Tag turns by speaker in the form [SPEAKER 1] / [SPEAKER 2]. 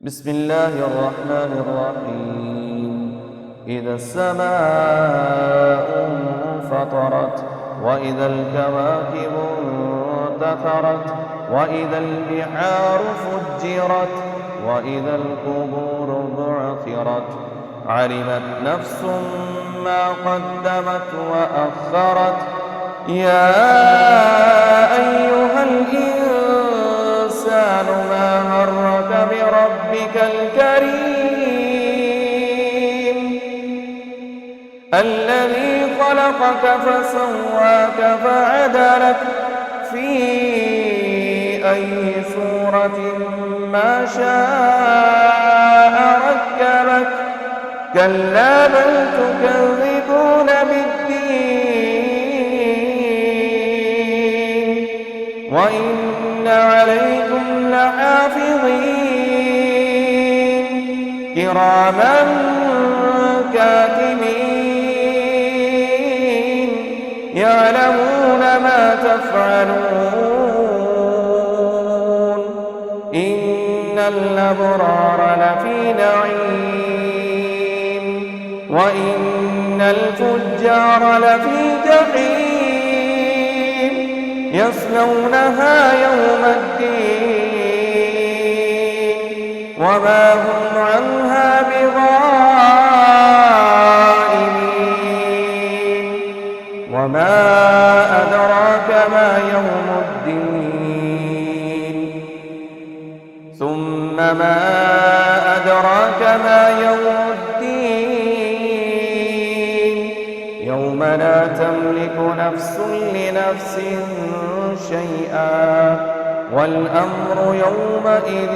[SPEAKER 1] بسم الله الرحمن الرحيم. إذا السماء انفطرت وإذا الكواكب انتثرت وإذا البحار فجرت وإذا القبور بعثرت علمت نفس ما قدمت وأخرت. يا أيها الإنسان ما غرك بربك الكريم الذي خلقك فسواك فعدلك في أي صورة ما شاء ركبك. كلا بل تكذبون بالدين وإن عليكم لحافظين كراما كاتبين يعلمون ما تفعلون. إن الأبرار لفي نعيم وإن الفجار لفي جحيم يصلونها يوم الدين وما هم عنها بغائبين. وما أدراك ما يوم الدين ثم ما أدراك ما يوم الدين يوم لا تملك نفس لنفس شيئا والأمر يومئذ